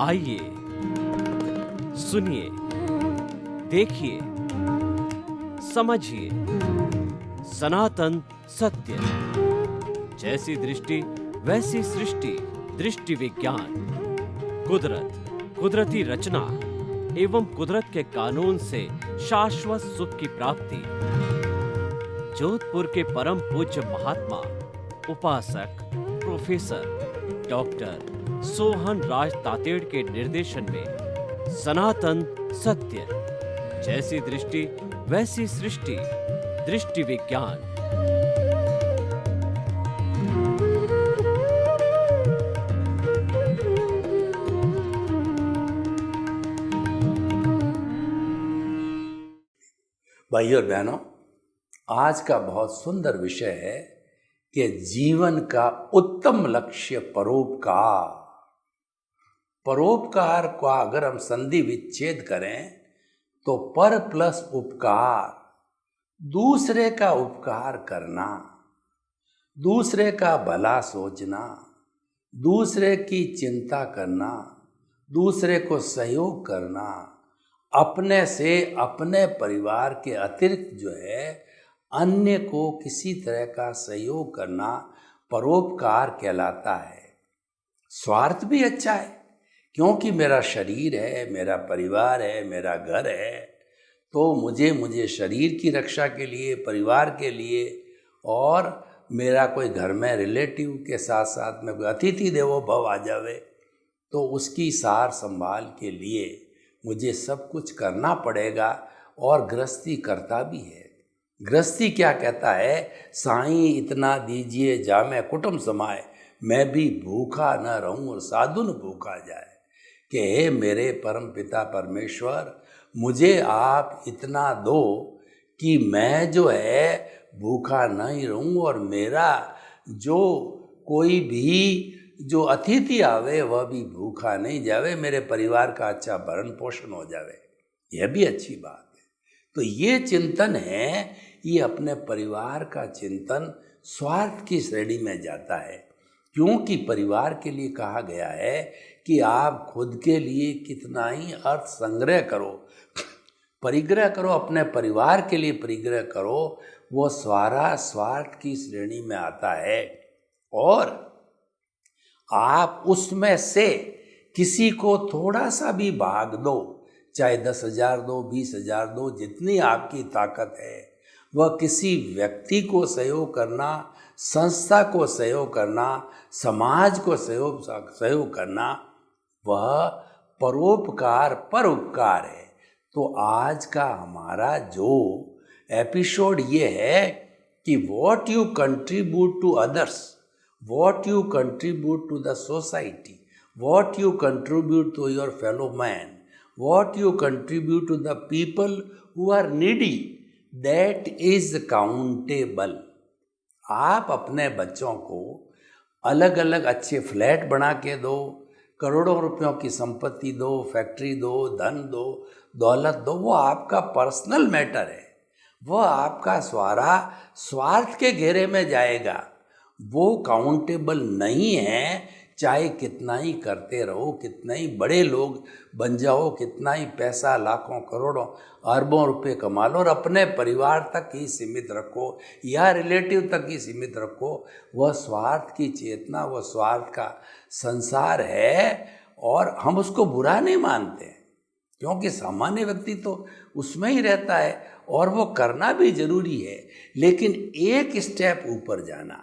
आइए, सुनिए, देखिए, समझिए सनातन सत्य। जैसी दृष्टि वैसी सृष्टि, दृष्टि विज्ञान। कुदरत, कुदरती रचना एवं कुदरत के कानून से शाश्वत सुख की प्राप्ति। जोधपुर के परम पूज्य महात्मा उपासक प्रोफेसर डॉक्टर सोहन राज तातेड़ के निर्देशन में सनातन सत्य। जैसी दृष्टि वैसी सृष्टि, दृष्टि विज्ञान। भाइयों और बहनों, आज का बहुत सुंदर विषय है कि जीवन का उत्तम लक्ष्य परोपकार। परोपकार का अगर हम संधि विच्छेद करें तो पर प्लस उपकार, दूसरे का उपकार करना, दूसरे का भला सोचना, दूसरे की चिंता करना, दूसरे को सहयोग करना, अपने से अपने परिवार के अतिरिक्त जो है अन्य को किसी तरह का सहयोग करना परोपकार कहलाता है। स्वार्थ भी अच्छा है, क्योंकि मेरा शरीर है, मेरा परिवार है, मेरा घर है, तो मुझे शरीर की रक्षा के लिए, परिवार के लिए, और मेरा कोई घर में रिलेटिव के साथ साथ में कोई अतिथि देवो भव आ जावे तो उसकी सार संभाल के लिए मुझे सब कुछ करना पड़ेगा, और गृहस्थी करता भी है। गृहस्थी क्या कहता है? साईं इतना दीजिए जामे कुटुंब समाए, मैं भी भूखा न रहूं और साधु न भूखा जाए। कि हे मेरे परम पिता परमेश्वर, मुझे आप इतना दो कि मैं जो है भूखा नहीं रहूं, और मेरा जो कोई भी जो अतिथि आवे वह भी भूखा नहीं जावे, मेरे परिवार का अच्छा भरण पोषण हो जावे। यह भी अच्छी बात है। तो ये चिंतन है, ये अपने परिवार का चिंतन स्वार्थ की श्रेणी में जाता है, क्योंकि परिवार के लिए कहा गया है कि आप खुद के लिए कितना ही अर्थ संग्रह करो, परिग्रह करो, अपने परिवार के लिए परिग्रह करो, वो सारा स्वार्थ की श्रेणी में आता है। और आप उसमें से किसी को थोड़ा सा भी भाग दो, चाहे 10,000 दो, 20,000 दो, जितनी आपकी ताकत है, वह किसी व्यक्ति को सहयोग करना, संस्था को सहयोग करना, समाज को सहयोग करना, वह परोपकार पर उपकार है। तो आज का हमारा जो एपिसोड ये है कि what you contribute to others, what you contribute to the society, what you contribute to your fellow man, what you contribute to the people who are needy, that is countable. आप अपने बच्चों को अलग अलग अच्छे फ्लैट बना के दो, करोड़ों रुपयों की संपत्ति दो, फैक्ट्री दो, धन दो, दौलत दो, वो आपका पर्सनल मैटर है, वो आपका सारा स्वार्थ के घेरे में जाएगा, वो काउंटेबल नहीं है। चाहे कितना ही करते रहो, कितना ही बड़े लोग बन जाओ, कितना ही पैसा लाखों करोड़ों अरबों रुपए कमा लो, और अपने परिवार तक ही सीमित रखो या रिलेटिव तक ही सीमित रखो, वह स्वार्थ की चेतना, वह स्वार्थ का संसार है। और हम उसको बुरा नहीं मानते, क्योंकि सामान्य व्यक्ति तो उसमें ही रहता है, और वो करना भी जरूरी है। लेकिन एक स्टेप ऊपर जाना,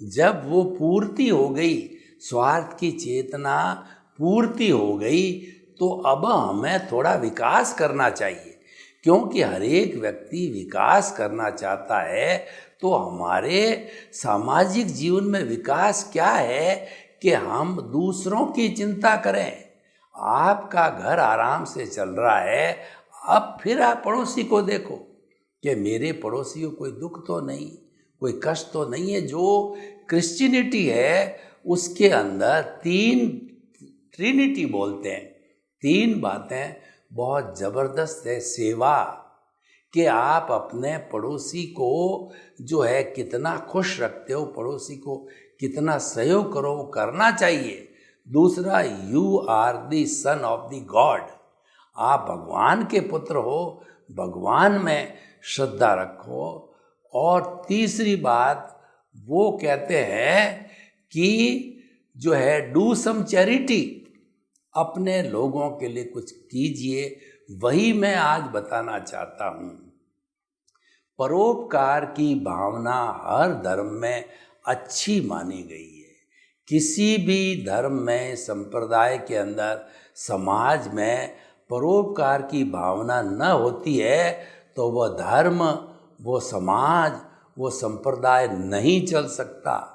जब वो पूर्ति हो गई, स्वार्थ की चेतना पूर्ति हो गई, तो अब हमें थोड़ा विकास करना चाहिए, क्योंकि हर एक व्यक्ति विकास करना चाहता है। तो हमारे सामाजिक जीवन में विकास क्या है कि हम दूसरों की चिंता करें। आपका घर आराम से चल रहा है, अब फिर आप पड़ोसी को देखो कि मेरे पड़ोसी को कोई दुख तो नहीं, कोई कष्ट तो नहीं है। जो क्रिश्चियनिटी है उसके अंदर ट्रिनिटी बोलते हैं, 3 बातें बहुत ज़बरदस्त है। सेवा, कि आप अपने पड़ोसी को जो है कितना खुश रखते हो, पड़ोसी को कितना सहयोग करो, वो करना चाहिए। दूसरा, you are the son of the god, आप भगवान के पुत्र हो, भगवान में श्रद्धा रखो। और तीसरी बात वो कहते हैं कि जो है डू सम चैरिटी, अपने लोगों के लिए कुछ कीजिए। वही मैं आज बताना चाहता हूँ। परोपकार की भावना हर धर्म में अच्छी मानी गई है। किसी भी धर्म में, संप्रदाय के अंदर, समाज में परोपकार की भावना न होती है तो वह धर्म, वो समाज, वो संप्रदाय नहीं चल सकता।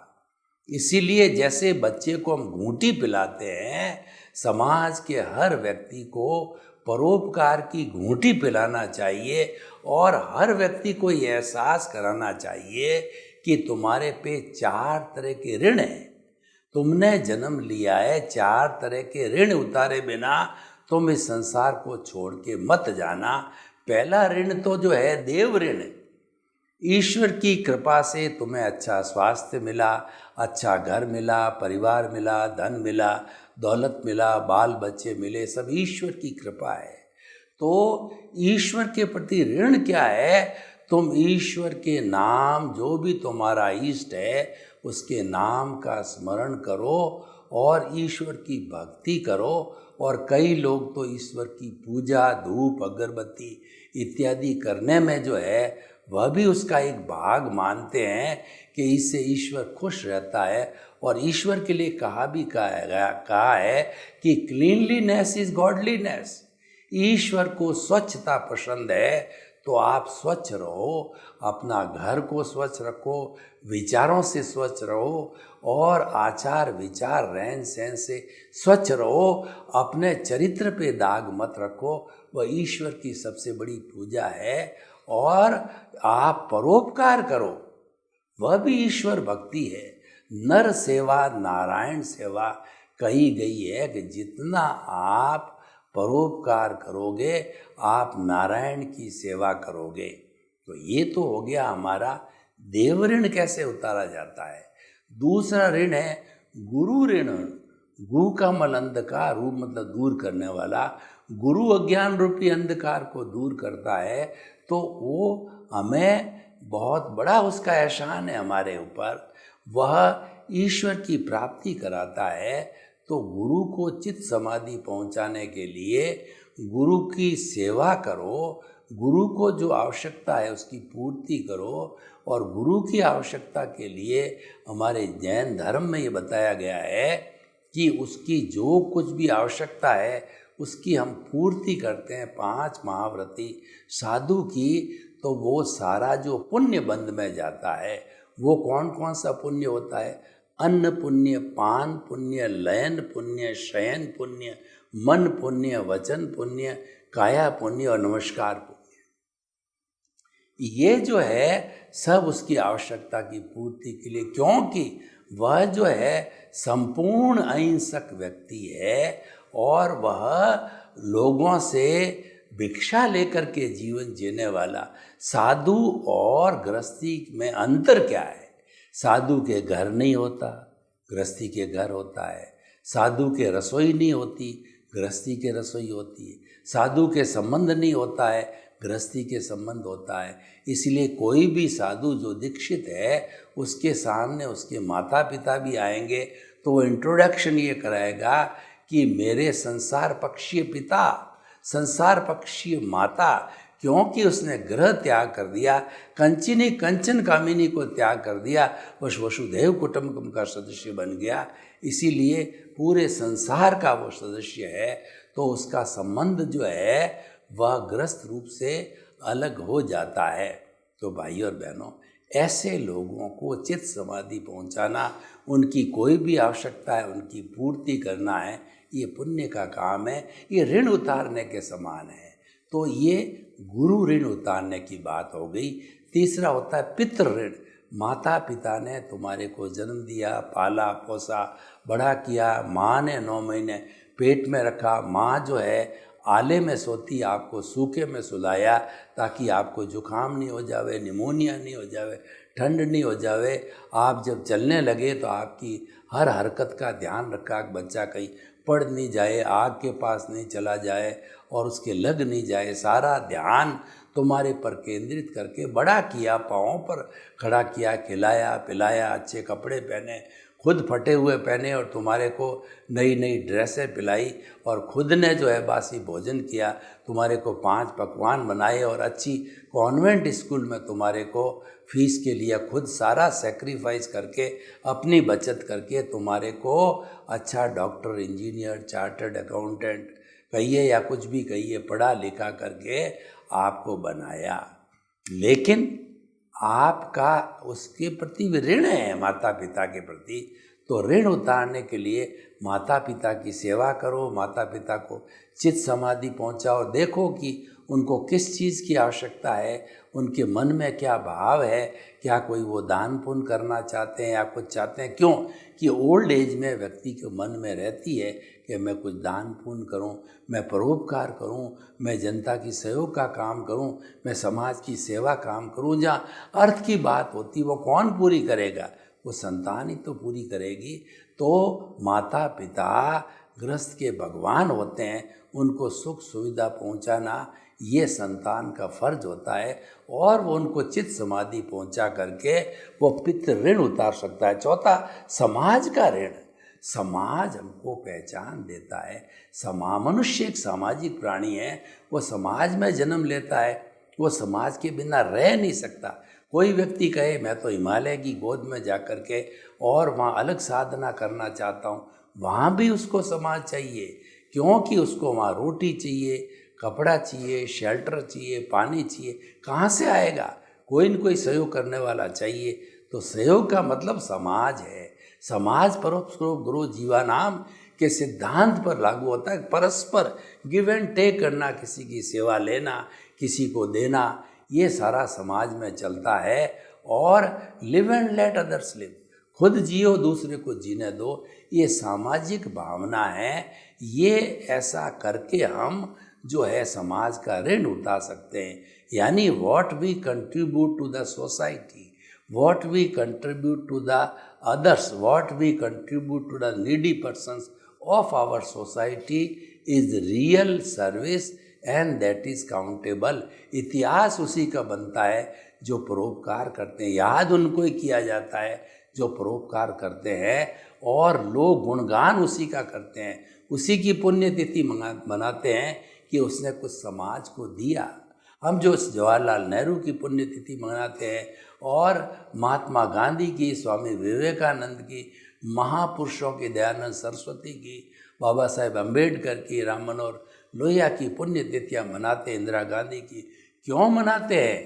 इसीलिए जैसे बच्चे को हम घूंटी पिलाते हैं, समाज के हर व्यक्ति को परोपकार की घूंटी पिलाना चाहिए और हर व्यक्ति को ये एहसास कराना चाहिए कि तुम्हारे पे 4 तरह के ऋण हैं। तुमने जन्म लिया है, 4 तरह के ऋण उतारे बिना तुम इस संसार को छोड़ के मत जाना। पहला ऋण तो जो है देव ऋण। ईश्वर की कृपा से तुम्हें अच्छा स्वास्थ्य मिला, अच्छा घर मिला, परिवार मिला, धन मिला, दौलत मिला, बाल बच्चे मिले, सब ईश्वर की कृपा है। तो ईश्वर के प्रति ऋण क्या है? तुम ईश्वर के नाम, जो भी तुम्हारा इष्ट है, उसके नाम का स्मरण करो और ईश्वर की भक्ति करो। और कई लोग तो ईश्वर की पूजा, धूप, अगरबत्ती इत्यादि करने में जो है वह भी उसका एक भाग मानते हैं कि इससे ईश्वर खुश रहता है। और ईश्वर के लिए कहा है कि क्लीनलीनेस इज गॉडलीनेस। ईश्वर को स्वच्छता पसंद है, तो आप स्वच्छ रहो, अपना घर को स्वच्छ रखो, विचारों से स्वच्छ रहो और आचार विचार रहन सहन से स्वच्छ रहो। अपने चरित्र पे दाग मत रखो, वह ईश्वर की सबसे बड़ी पूजा है। और आप परोपकार करो, वह भी ईश्वर भक्ति है। नर सेवा नारायण सेवा कही गई है कि जितना आप परोपकार करोगे, आप नारायण की सेवा करोगे। तो ये तो हो गया हमारा देव ऋण कैसे उतारा जाता है। दूसरा ऋण है गुरु ऋण। गु का मल अंधकार, रू मतलब दूर करने वाला। गुरु अज्ञान रूपी अंधकार को दूर करता है, तो वो हमें बहुत बड़ा उसका एहसान है हमारे ऊपर। वह ईश्वर की प्राप्ति कराता है। तो गुरु को चित्त समाधि पहुंचाने के लिए गुरु की सेवा करो, गुरु को जो आवश्यकता है उसकी पूर्ति करो। और गुरु की आवश्यकता के लिए हमारे जैन धर्म में ये बताया गया है कि उसकी जो कुछ भी आवश्यकता है उसकी हम पूर्ति करते हैं। 5 महाव्रती साधु की, तो वो सारा जो पुण्य बंद में जाता है, वो कौन कौन सा पुण्य होता है? अन्न पुण्य, पान पुण्य, लयन पुण्य, शयन पुण्य, मन पुण्य, वचन पुण्य, काया पुण्य और नमस्कार पुण्य। ये जो है सब उसकी आवश्यकता की पूर्ति के लिए, क्योंकि वह जो है संपूर्ण अहिंसक व्यक्ति है और वह लोगों से भिक्षा लेकर के जीवन जीने वाला। साधु और गृहस्थी में अंतर क्या है? साधु के घर नहीं होता, गृहस्थी के घर होता है। साधु के रसोई नहीं होती, गृहस्थी के रसोई होती है। साधु के संबंध नहीं होता है, गृहस्थी के संबंध होता है। इसलिए कोई भी साधु जो दीक्षित है, उसके सामने उसके माता पिता भी आएंगे तो वो इंट्रोडक्शन ये कराएगा कि मेरे संसार पक्षीय पिता, संसार पक्षीय माता, क्योंकि उसने गृह त्याग कर दिया, कंचिनी कंचन कामिनी को त्याग कर दिया, वसुधैव कुटुंबकम का सदस्य बन गया। इसीलिए पूरे संसार का वो सदस्य है। तो उसका संबंध जो है वह ग्रस्त रूप से अलग हो जाता है। तो भाइयों और बहनों, ऐसे लोगों को चित्त समाधि पहुंचाना, उनकी कोई भी आवश्यकता है उनकी पूर्ति करना है, ये पुण्य का काम है। ये ऋण उतारने के समान है। तो ये गुरु ऋण उतारने की बात हो गई। तीसरा होता है पितृ ऋण। माता पिता ने तुम्हारे को जन्म दिया, पाला पोसा, बड़ा किया। माँ ने 9 महीने पेट में रखा। माँ जो है आले में सोती, आपको सूखे में सुलाया ताकि आपको जुकाम नहीं हो जावे, निमोनिया नहीं हो जावे, ठंड नहीं हो जावे। आप जब चलने लगे तो आपकी हर हरकत का ध्यान रखा कि बच्चा कहीं पड़ नहीं जाए, आग के पास नहीं चला जाए और उसके लग नहीं जाए। सारा ध्यान तुम्हारे पर केंद्रित करके बड़ा किया, पाँव पर खड़ा किया, खिलाया पिलाया, अच्छे कपड़े पहने, खुद फटे हुए पहने और तुम्हारे को नई नई ड्रेसें पिलाई और खुद ने जो है बासी भोजन किया, तुम्हारे को 5 पकवान बनाए और अच्छी कॉन्वेंट स्कूल में तुम्हारे को फीस के लिए खुद सारा सेक्रीफाइस करके अपनी बचत करके तुम्हारे को अच्छा डॉक्टर, इंजीनियर, चार्टर्ड अकाउंटेंट कहिए या कुछ भी कहिए, पढ़ा लिखा करके आपको बनाया। लेकिन आपका उसके प्रति भी ऋण है, माता पिता के प्रति। तो ऋण उतारने के लिए माता पिता की सेवा करो, माता पिता को चित्त समाधि पहुंचाओ, देखो कि उनको किस चीज़ की आवश्यकता है, उनके मन में क्या भाव है, क्या कोई वो दान पुण्य करना चाहते हैं या कुछ चाहते हैं। क्यों कि ओल्ड एज में व्यक्ति के मन में रहती है कि मैं कुछ दान पुण्य करूं, मैं परोपकार करूं, मैं जनता की सहयोग का काम करूं, मैं समाज की सेवा काम करूं। जहाँ अर्थ की बात होती वो कौन पूरी करेगा, वो संतान ही तो पूरी करेगी। तो माता पिता गृहस्थ के भगवान होते हैं, उनको सुख सुविधा पहुंचाना ये संतान का फर्ज होता है और वो उनको चित्त समाधि पहुंचा करके वो पितृ ऋण उतार सकता है। चौथा, समाज का ऋण। समाज हमको पहचान देता है। मनुष्य एक सामाजिक प्राणी है, वो समाज में जन्म लेता है, वो समाज के बिना रह नहीं सकता। कोई व्यक्ति कहे मैं तो हिमालय की गोद में जा कर के और वहाँ अलग साधना करना चाहता हूँ, वहाँ भी उसको समाज चाहिए, क्योंकि उसको वहाँ रोटी चाहिए, कपड़ा चाहिए, शेल्टर चाहिए, पानी चाहिए। कहाँ से आएगा? कोई न कोई सहयोग करने वाला चाहिए। तो सहयोग का मतलब समाज है। समाज परोपकार गुरु जीवानाम के सिद्धांत पर लागू होता है। परस्पर गिव एंड टेक करना, किसी की सेवा लेना, किसी को देना, ये सारा समाज में चलता है। और live and let others live, खुद जियो दूसरे को जीने दो, ये सामाजिक भावना है। ये ऐसा करके हम जो है समाज का ऋण उतार सकते हैं। यानी what we contribute to the society, what we contribute to the others, what we contribute to the needy persons of our society is real service and that is countable। इतिहास उसी का बनता है जो परोपकार करते हैं, याद उनको ही किया जाता है जो परोपकार करते हैं, और लोग गुणगान उसी का करते हैं, उसी की पुण्यतिथि मनाते हैं कि उसने कुछ समाज को दिया। हम जो जवाहरलाल नेहरू की पुण्यतिथि मनाते हैं और महात्मा गांधी की, स्वामी विवेकानंद की, महापुरुषों की, दयानंद सरस्वती की, बाबा साहेब अम्बेडकर की, राम मनोहर लोहिया की पुण्यतिथियाँ मनाते हैं, इंदिरा गांधी की। क्यों मनाते हैं?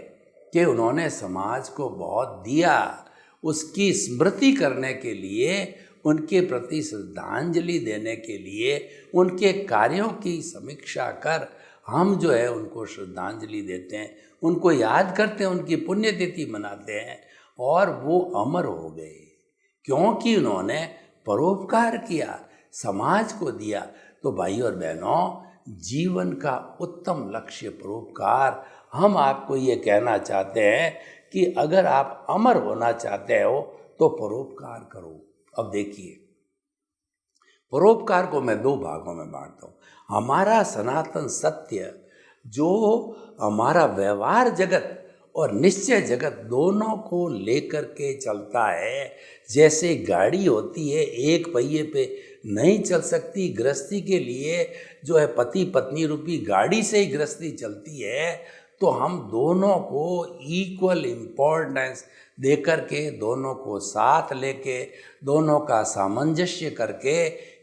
कि उन्होंने समाज को बहुत दिया। उसकी स्मृति करने के लिए, उनके प्रति श्रद्धांजलि देने के लिए, उनके कार्यों की समीक्षा कर हम जो है उनको श्रद्धांजलि देते हैं, उनको याद करते हैं, उनकी पुण्यतिथि मनाते हैं। और वो अमर हो गए क्योंकि उन्होंने परोपकार किया, समाज को दिया। तो भाई और बहनों, जीवन का उत्तम लक्ष्य परोपकार। हम आपको ये कहना चाहते हैं कि अगर आप अमर होना चाहते हो तो परोपकार करो। अब देखिए, परोपकार को मैं 2 भागों में बांटता हूँ। हमारा सनातन सत्य जो हमारा व्यवहार जगत और निश्चय जगत दोनों को लेकर के चलता है। जैसे गाड़ी होती है, एक पहिए पे नहीं चल सकती, गृहस्थी के लिए जो है पति पत्नी रूपी गाड़ी से ही गृहस्थी चलती है। तो हम दोनों को इक्वल इम्पोर्टेंस दे करके, दोनों को साथ लेके, दोनों का सामंजस्य करके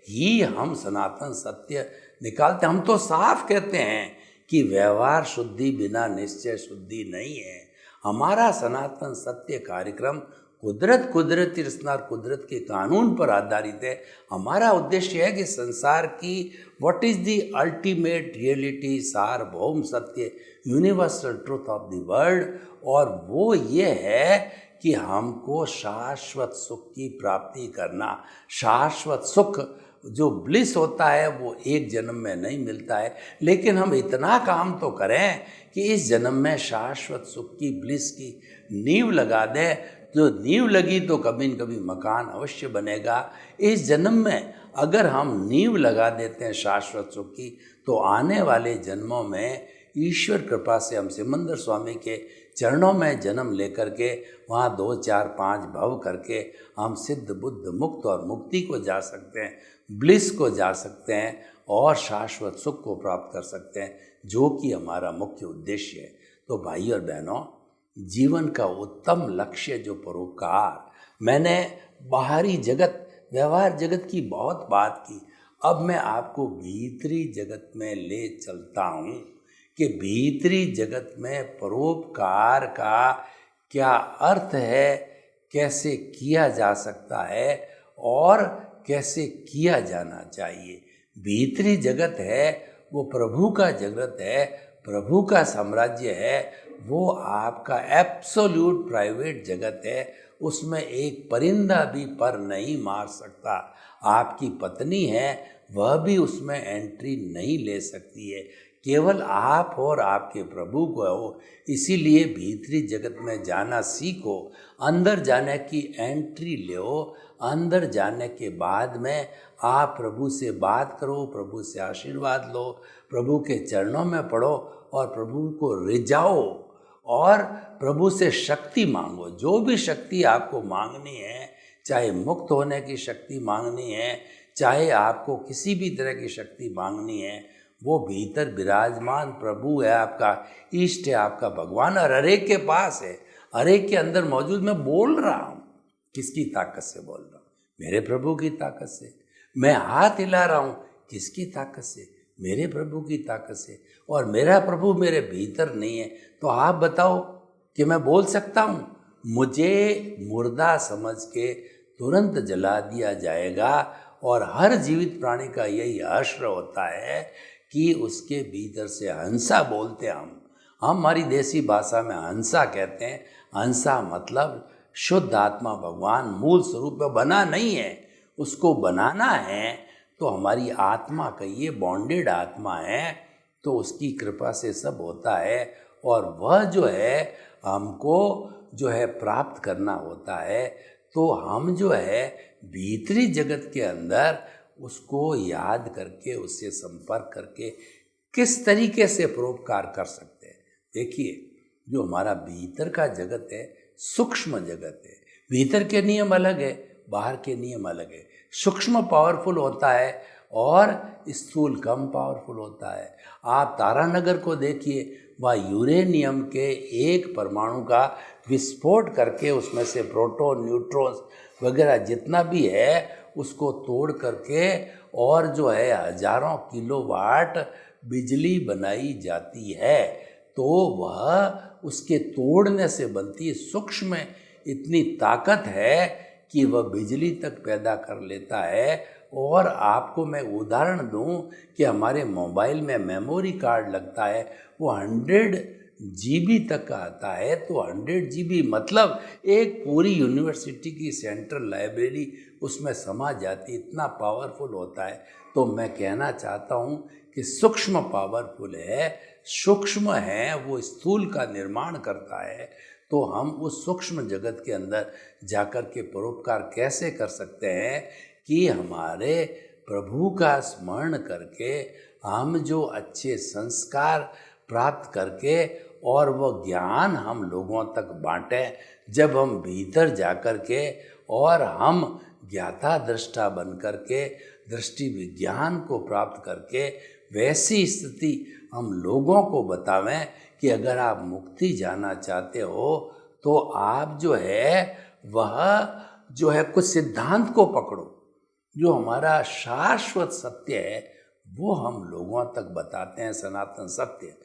ही हम सनातन सत्य निकालते। हम तो साफ कहते हैं कि व्यवहार शुद्धि बिना निश्चय शुद्धि नहीं है। हमारा सनातन सत्य कार्यक्रम कुदरती रचना, कुदरत के कानून पर आधारित है। हमारा उद्देश्य है कि संसार की what is the ultimate reality, सार्वभौम सत्य, universal truth of the world, और वो ये है कि हमको शाश्वत सुख की प्राप्ति करना। शाश्वत सुख जो ब्लिस होता है वो एक जन्म में नहीं मिलता है, लेकिन हम इतना काम तो करें कि इस जन्म में शाश्वत सुख की, ब्लिस की नींव लगा दें। जो नींव लगी तो कभी न कभी मकान अवश्य बनेगा। इस जन्म में अगर हम नींव लगा देते हैं शाश्वत सुख की, तो आने वाले जन्मों में ईश्वर कृपा से हम सिमंदर स्वामी के चरणों में जन्म लेकर के वहाँ 2, 4, 5 भव करके हम सिद्ध बुद्ध मुक्त और मुक्ति को जा सकते हैं, ब्लिस को जा सकते हैं और शाश्वत सुख को प्राप्त कर सकते हैं, जो कि हमारा मुख्य उद्देश्य है। तो भाई और बहनों, जीवन का उत्तम लक्ष्य जो परोपकार, मैंने बाहरी जगत, व्यवहार जगत की बहुत बात की, अब मैं आपको भीतरी जगत में ले चलता हूँ कि भीतरी जगत में परोपकार का क्या अर्थ है, कैसे किया जा सकता है और कैसे किया जाना चाहिए। भीतरी जगत है वो प्रभु का जगत है, प्रभु का साम्राज्य है, वो आपका एब्सोल्यूट प्राइवेट जगत है। उसमें एक परिंदा भी पर नहीं मार सकता। आपकी पत्नी है, वह भी उसमें एंट्री नहीं ले सकती है, केवल आप और आपके प्रभु को हो। इसीलिए भीतरी जगत में जाना सीखो, अंदर जाने की एंट्री लो। अंदर जाने के बाद में आप प्रभु से बात करो, प्रभु से आशीर्वाद लो, प्रभु के चरणों में पढ़ो और प्रभु को रिझाओ और प्रभु से शक्ति मांगो। जो भी शक्ति आपको मांगनी है, चाहे मुक्त होने की शक्ति मांगनी है, चाहे आपको किसी भी तरह की शक्ति मांगनी है, वो भीतर विराजमान प्रभु है, आपका इष्ट है, आपका भगवान, और हरेक के पास है, हरेक के अंदर मौजूद। मैं बोल रहा हूँ, किसकी ताकत से बोल रहा हूँ? मेरे प्रभु की ताकत से। मैं हाथ हिला रहा हूँ, किसकी ताकत से? मेरे प्रभु की ताकत से। और मेरा प्रभु मेरे भीतर नहीं है तो आप बताओ कि मैं बोल सकता हूँ? मुझे मुर्दा समझ के तुरंत जला दिया जाएगा। और हर जीवित प्राणी का यही आश्रय होता है कि उसके भीतर से हंसा बोलते हैं हम हमारी देसी भाषा में हंसा कहते हैं। हंसा मतलब शुद्ध आत्मा भगवान मूल स्वरूप में बना नहीं है, उसको बनाना है तो हमारी आत्मा कहिए, बॉन्डेड आत्मा है, तो उसकी कृपा से सब होता है। और वह जो है हमको जो है प्राप्त करना होता है, तो हम जो है भीतरी जगत के अंदर उसको याद करके, उससे संपर्क करके किस तरीके से परोपकार कर सकते हैं। देखिए, जो हमारा भीतर का जगत है सूक्ष्म जगत है। भीतर के नियम अलग है, बाहर के नियम अलग है। सूक्ष्म पावरफुल होता है और स्थूल कम पावरफुल होता है। आप तारानगर को देखिए, वह यूरेनियम के एक परमाणु का विस्फोट करके उसमें से प्रोटॉन, न्यूट्रॉन्स वगैरह जितना भी है उसको तोड़ करके और जो है हजारों किलोवाट बिजली बनाई जाती है, तो वह उसके तोड़ने से बनती है। सूक्ष्म में इतनी ताकत है कि वह बिजली तक पैदा कर लेता है। और आपको मैं उदाहरण दूं कि हमारे मोबाइल में मेमोरी कार्ड लगता है, वो 100 GB तक का आता है। तो 100 GB मतलब एक पूरी यूनिवर्सिटी की सेंट्रल लाइब्रेरी उसमें समा जाती, इतना पावरफुल होता है। तो मैं कहना चाहता हूँ कि सूक्ष्म पावरफुल है, सूक्ष्म है वो स्थूल का निर्माण करता है। तो हम उस सूक्ष्म जगत के अंदर जाकर के परोपकार कैसे कर सकते हैं कि हमारे प्रभु का स्मरण करके हम जो अच्छे संस्कार प्राप्त करके और वह ज्ञान हम लोगों तक बांटें। जब हम भीतर जाकर के और हम ज्ञाता दृष्टा बन करके दृष्टि विज्ञान को प्राप्त करके वैसी स्थिति हम लोगों को बतावें कि अगर आप मुक्ति जाना चाहते हो तो आप जो है वह जो है कुछ सिद्धांत को पकड़ो। जो हमारा शाश्वत सत्य है वो हम लोगों तक बताते हैं, सनातन सत्य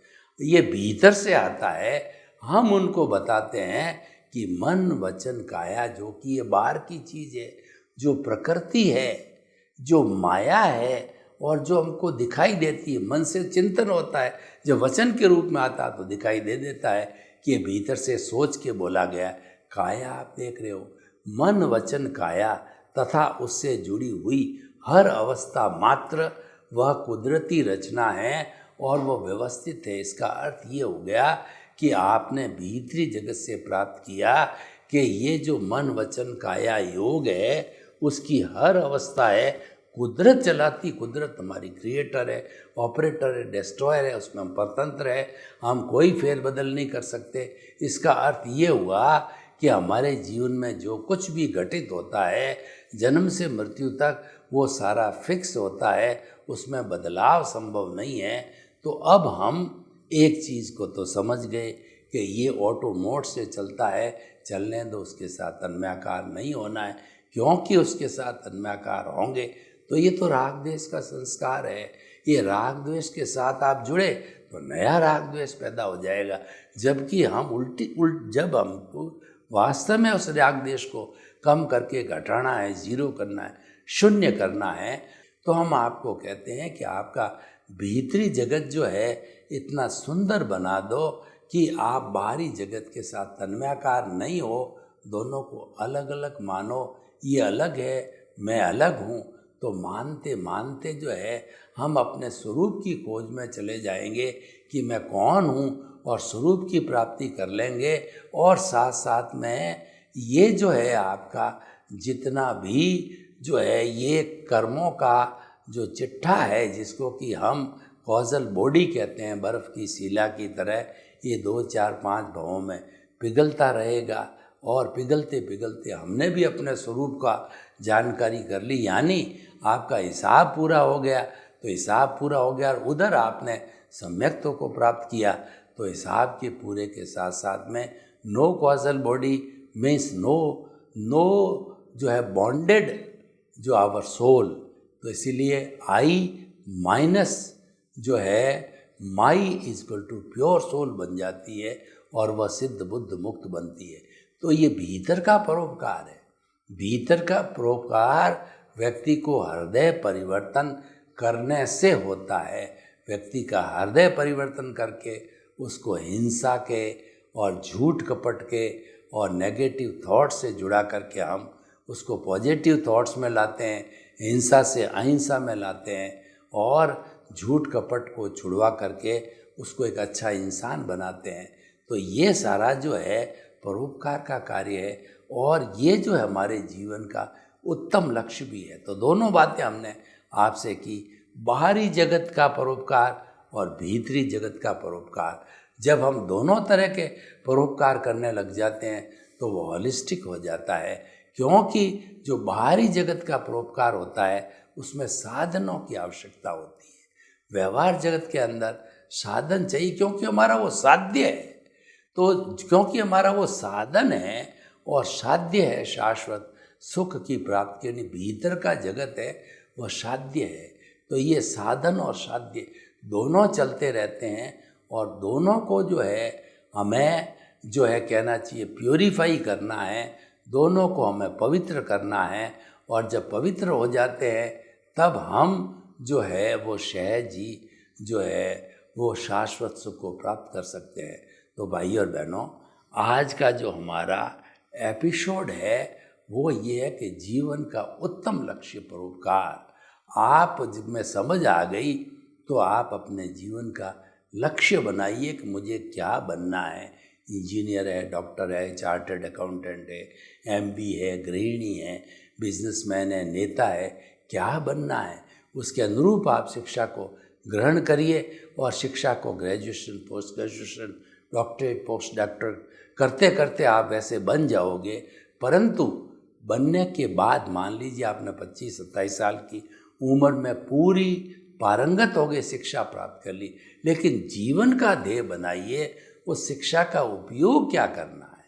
ये भीतर से आता है। हम उनको बताते हैं कि मन वचन काया, जो कि ये बाहर की चीज़ है, जो प्रकृति है, जो माया है और जो हमको दिखाई देती है, मन से चिंतन होता है, जब वचन के रूप में आता तो दिखाई दे देता है कि ये भीतर से सोच के बोला गया। काया आप देख रहे हो, मन वचन काया तथा उससे जुड़ी हुई हर अवस्था मात्र वह कुदरती रचना है और वह व्यवस्थित है। इसका अर्थ ये हो गया कि आपने भीतरी जगत से प्राप्त किया कि ये जो मन वचन काया योग है उसकी हर अवस्था है कुदरत चलाती। कुदरत हमारी क्रिएटर है, ऑपरेटर है, डिस्ट्रॉयर है, उसमें हम परतंत्र है, हम कोई फेरबदल नहीं कर सकते। इसका अर्थ ये हुआ कि हमारे जीवन में जो कुछ भी घटित होता है जन्म से मृत्यु तक वो सारा फिक्स होता है, उसमें बदलाव संभव नहीं है। तो अब हम एक चीज़ को तो समझ गए कि ये ऑटो मोड से चलता है, चलने दो, उसके साथ तन्मयाकार नहीं होना है, क्योंकि उसके साथ तन्मयाकार होंगे तो ये तो राग द्वेष का संस्कार है। ये राग द्वेष के साथ आप जुड़े तो नया राग द्वेष पैदा हो जाएगा। जबकि हम जब हमको वास्तव में उस राग द्वेष को कम करके घटाना है, जीरो करना है, शून्य करना है, तो हम आपको कहते हैं कि आपका भीतरी जगत जो है इतना सुंदर बना दो कि आप बाहरी जगत के साथ तन्मयाकार नहीं हो, दोनों को अलग अलग मानो। ये अलग है, मैं अलग हूँ, तो मानते मानते जो है हम अपने स्वरूप की खोज में चले जाएंगे कि मैं कौन हूँ, और स्वरूप की प्राप्ति कर लेंगे। और साथ साथ में ये जो है आपका जितना भी जो है ये कर्मों का जो चिट्ठा है, जिसको कि हम कॉजल बॉडी कहते हैं, बर्फ़ की शिला की तरह, ये 2 4 5 भावों में पिघलता रहेगा। और पिघलते पिघलते हमने भी अपने स्वरूप का जानकारी कर ली, यानी आपका हिसाब पूरा हो गया। तो हिसाब पूरा हो गया और उधर आपने सम्यक्त्व को प्राप्त किया। तो हिसाब के पूरे के साथ साथ में no causal body means no जो है बॉन्डेड जो आवर सोल। तो इसीलिए आई माइनस जो है माई इक्वल टू प्योर सोल बन जाती है और वह सिद्ध बुद्ध मुक्त बनती है। तो ये भीतर का परोपकार है। भीतर का परोपकार व्यक्ति को हृदय परिवर्तन करने से होता है। व्यक्ति का हृदय परिवर्तन करके उसको हिंसा के और झूठ कपट के और नेगेटिव थॉट्स से जुड़ा करके हम उसको पॉजिटिव थॉट्स में लाते हैं, हिंसा से अहिंसा में लाते हैं और झूठ कपट को छुड़वा करके उसको एक अच्छा इंसान बनाते हैं। तो ये सारा जो है परोपकार का कार्य है और ये जो है हमारे जीवन का उत्तम लक्ष्य भी है। तो दोनों बातें हमने आपसे की, बाहरी जगत का परोपकार और भीतरी जगत का परोपकार। जब हम दोनों तरह के परोपकार करने लग जाते हैं तो वो हॉलिस्टिक हो जाता है, क्योंकि जो बाहरी जगत का परोपकार होता है उसमें साधनों की आवश्यकता होती है। व्यवहार जगत के अंदर साधन चाहिए, क्योंकि हमारा वो साध्य है। तो क्योंकि हमारा वो साधन है और साध्य है शाश्वत सुख की प्राप्ति, यानी भीतर का जगत है वह साध्य है। तो ये साधन और साध्य दोनों चलते रहते हैं और दोनों को जो है हमें जो है कहना चाहिए प्योरीफाई करना है, दोनों को हमें पवित्र करना है। और जब पवित्र हो जाते हैं तब हम जो है वो सहज ही जो है वो शाश्वत सुख को प्राप्त कर सकते हैं। तो भाई और बहनों, आज का जो हमारा एपिसोड है वो ये है कि जीवन का उत्तम लक्ष्य परोपकार। आप जब में समझ आ गई तो आप अपने जीवन का लक्ष्य बनाइए कि मुझे क्या बनना है। इंजीनियर है, डॉक्टर है, चार्टर्ड अकाउंटेंट है, एमबी है, गृहिणी है, बिजनेसमैन है, नेता है, क्या बनना है उसके अनुरूप आप शिक्षा को ग्रहण करिए। और शिक्षा को graduation, post graduation, doctorate, post doctor करते करते आप वैसे बन जाओगे। परंतु बनने के बाद मान लीजिए आपने 25-27 साल की उम्र में पूरी पारंगत हो गए, शिक्षा प्राप्त कर ली, लेकिन जीवन का ध्येय बनाइए उस शिक्षा का उपयोग क्या करना है,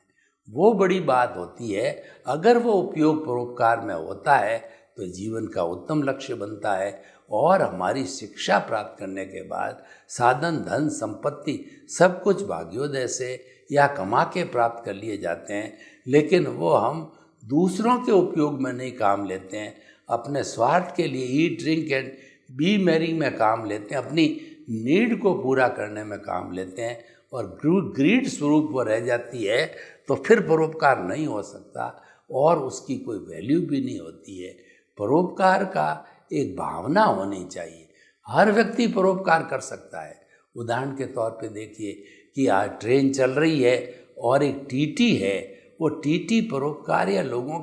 वो बड़ी बात होती है। अगर वो उपयोग परोपकार में होता है तो जीवन का उत्तम लक्ष्य बनता है। और हमारी शिक्षा प्राप्त करने के बाद साधन, धन, संपत्ति सब कुछ भाग्योदय से या कमा के प्राप्त कर लिए जाते हैं, लेकिन वो हम दूसरों के उपयोग में नहीं काम लेते हैं, अपने स्वार्थ के लिए ईट, ड्रिंक एंड बी मैरी में काम लेते हैं, अपनी नीड को पूरा करने में काम लेते हैं और ग्रीड स्वरूप वो रह जाती है। तो फिर परोपकार नहीं हो सकता और उसकी कोई वैल्यू भी नहीं होती है। परोपकार का एक भावना होनी चाहिए। हर व्यक्ति परोपकार कर सकता है। उदाहरण के तौर पे देखिए कि आज ट्रेन चल रही है और एक टीटी है, वो टीटी परोपकार या लोगों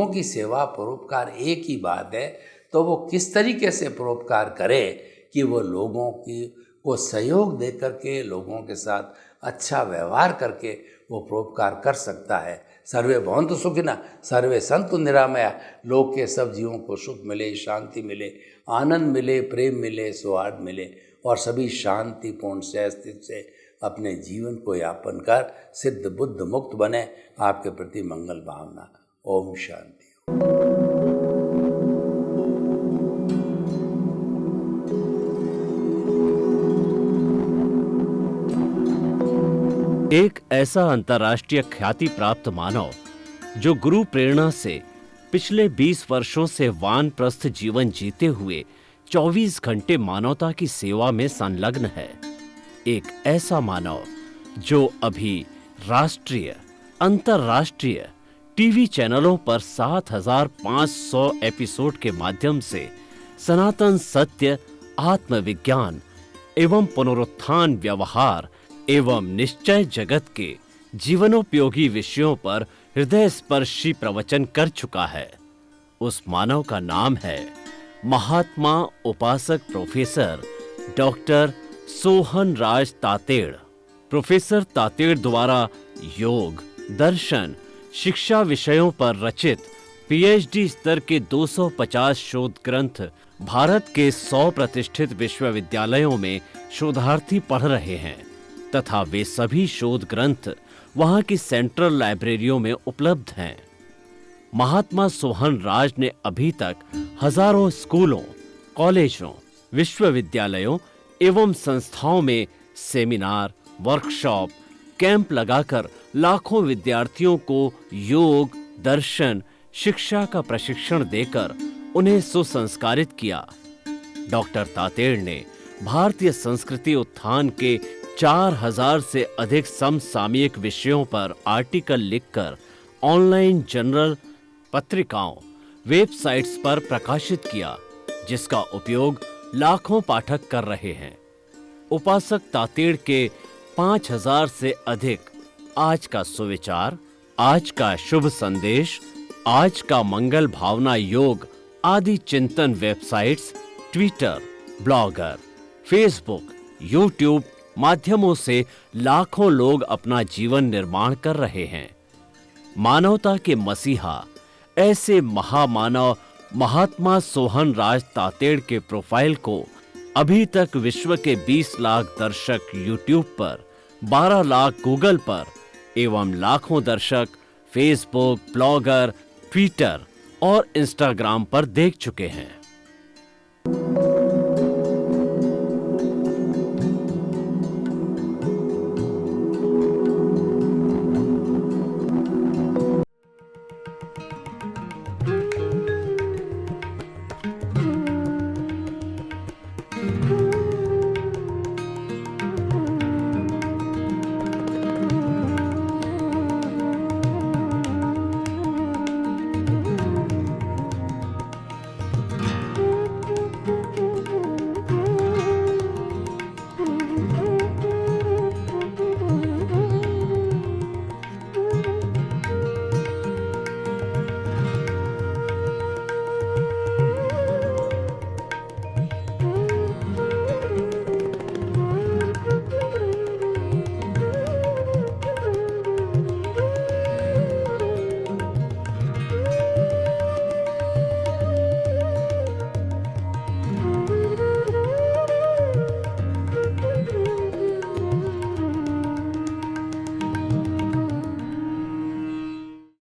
की सेवा परोपकार एक ही बात है। तो वो किस तरीके से परोपकार करे कि वो लोगों को सहयोग दे करके, लोगों के साथ अच्छा व्यवहार करके वो परोपकार कर सकता है। सर्वे भवन्तु सुखिनः, सर्वे सन्तु निरामया। लोक के सब जीवों को सुख मिले, शांति मिले, आनंद मिले, प्रेम मिले, सौहार्द मिले और सभी शांतिपूर्ण सहस्थित से अपने जीवन को यापन कर सिद्ध बुद्ध मुक्त बने। आपके प्रति मंगल भावना। ओम शांति। एक ऐसा अंतर्राष्ट्रीय ख्याति प्राप्त मानव जो गुरु प्रेरणा से पिछले 20 वर्षों से वानप्रस्थ जीवन जीते हुए 24 घंटे मानवता की सेवा में संलग्न है। एक ऐसा मानव जो अभी राष्ट्रीय, अंतर्राष्ट्रीय टीवी चैनलों पर 7,500 एपिसोड के माध्यम से सनातन सत्य, आत्मविज्ञान एवं पुनरुत्थान, व्यवहार एवं निश्चय जगत के जीवनोपयोगी विषयों पर हृदय स्पर्शी प्रवचन कर चुका है। उस मानव का नाम है महात्मा उपासक प्रोफेसर डॉक्टर सोहन राज तातेड़। प्रोफेसर तातेड़ द्वारा योग, दर्शन, शिक्षा विषयों पर रचित पीएचडी स्तर के 250 शोध ग्रंथ भारत के 100 प्रतिष्ठित विश्वविद्यालयों में शोधार्थी पढ़ रहे हैं तथा वे सभी शोध ग्रंथ वहां की सेंट्रल लाइब्रेरियों में उपलब्ध हैं। महात्मा सोहन राज ने अभी तक हजारों स्कूलों, कॉलेजों, विश्वविद्यालयों एवं संस्थाओं में सेमिनार, वर्कशॉप, कैंप लगाकर लाखों विद्यार्थियों को योग, दर्शन, शिक्षा का प्रशिक्षण देकर उन्हें सुसंस्कारित किया। डॉक्टर तातेड़ ने भारतीय संस्कृति उत्थान के 4000 से अधिक समसामयिक विषयों पर आर्टिकल लिखकर ऑनलाइन जर्नल, पत्रिकाओं, वेबसाइट्स पर प्रकाशित किया, जिसका उपयोग लाखों पाठक कर रहे हैं। उपासक तातेड़ के 5000 से अधिक आज का सुविचार, आज का शुभ संदेश, आज का मंगल भावना योग आदि चिंतन websites, Twitter, blogger, Facebook, YouTube माध्यमों से लाखों लोग अपना जीवन निर्माण कर रहे हैं। मानवता के मसीहा ऐसे महामानव महात्मा सोहन राज तातेड़ के प्रोफाइल को अभी तक विश्व के 20 लाख दर्शक यूट्यूब पर, 12 लाख गूगल पर एवं लाखों दर्शक फेसबुक, ब्लॉगर, ट्विटर और इंस्टाग्राम पर देख चुके हैं।